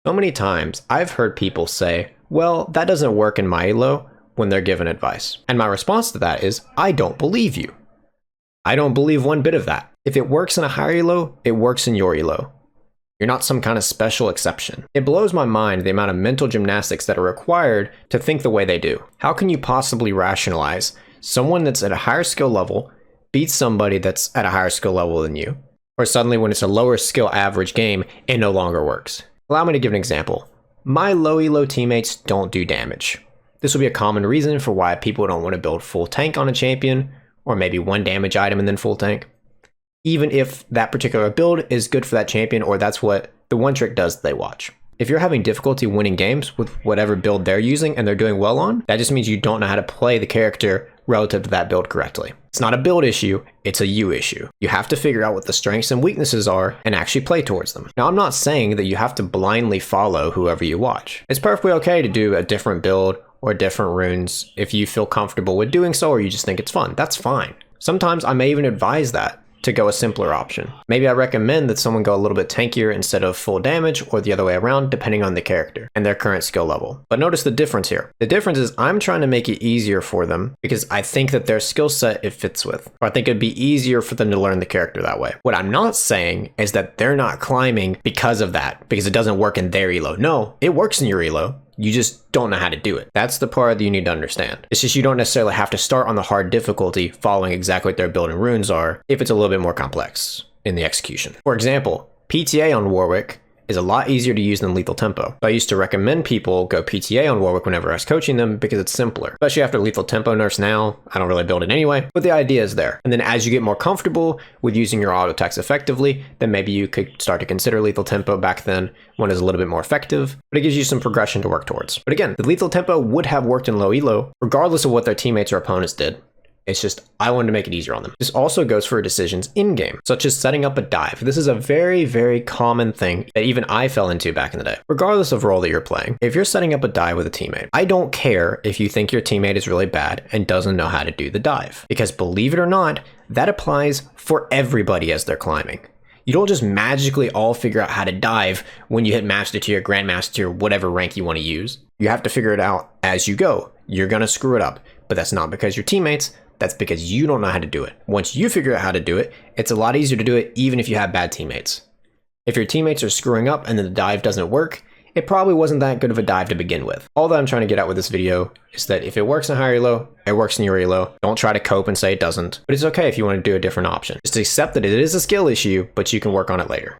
So many times I've heard people say, well, that doesn't work in my elo when they're given advice. And my response to that is, I don't believe you. I don't believe one bit of that. If it works in a higher elo, it works in your elo. You're not some kind of special exception. It blows my mind the amount of mental gymnastics that are required to think the way they do. How can you possibly rationalize someone that's at a higher skill level beats somebody that's at a higher skill level than you? Or suddenly when it's a lower skill average game, it no longer works. Allow me to give an example. My low elo teammates don't do damage. This will be a common reason for why people don't want to build full tank on a champion, or maybe one damage item and then full tank. Even if that particular build is good for that champion, or that's what the one trick does that they watch. If you're having difficulty winning games with whatever build they're using and they're doing well on, that just means you don't know how to play the character relative to that build correctly. It's not a build issue, it's a you issue. You have to figure out what the strengths and weaknesses are and actually play towards them. Now, I'm not saying that you have to blindly follow whoever you watch. It's perfectly okay to do a different build or different runes if you feel comfortable with doing so or you just think it's fun. That's fine. Sometimes I may even advise that to go a simpler option. Maybe I recommend that someone go a little bit tankier instead of full damage, or the other way around, depending on the character and their current skill level. But notice the difference here. The difference is I'm trying to make it easier for them because I think that their skill set it fits with, or I think it'd be easier for them to learn the character that way. What I'm not saying is that they're not climbing because of that, because it doesn't work in their elo. No, it works in your elo. You just don't know how to do it. That's the part that you need to understand. It's just you don't necessarily have to start on the hard difficulty following exactly what their build and runes are if it's a little bit more complex in the execution. For example, PTA on Warwick is a lot easier to use than Lethal Tempo. I used to recommend people go PTA on Warwick whenever I was coaching them because it's simpler. Especially after Lethal Tempo nerfs now, I don't really build it anyway, but the idea is there. And then as you get more comfortable with using your auto attacks effectively, then maybe you could start to consider Lethal Tempo back then when it's a little bit more effective, but it gives you some progression to work towards. But again, the Lethal Tempo would have worked in low elo, regardless of what their teammates or opponents did. It's just, I wanted to make it easier on them. This also goes for decisions in-game, such as setting up a dive. This is a very, very common thing that even I fell into back in the day. Regardless of role that you're playing, if you're setting up a dive with a teammate, I don't care if you think your teammate is really bad and doesn't know how to do the dive. Because believe it or not, that applies for everybody as they're climbing. You don't just magically all figure out how to dive when you hit Master Tier, Grandmaster Tier, whatever rank you want to use. You have to figure it out as you go. You're going to screw it up, but that's not because your teammates, that's because you don't know how to do it. Once you figure out how to do it, it's a lot easier to do it even if you have bad teammates. If your teammates are screwing up and then the dive doesn't work, it probably wasn't that good of a dive to begin with. All that I'm trying to get at with this video is that if it works in higher elo, it works in your elo. Don't try to cope and say it doesn't, but it's okay if you want to do a different option. Just accept that it is a skill issue, but you can work on it later.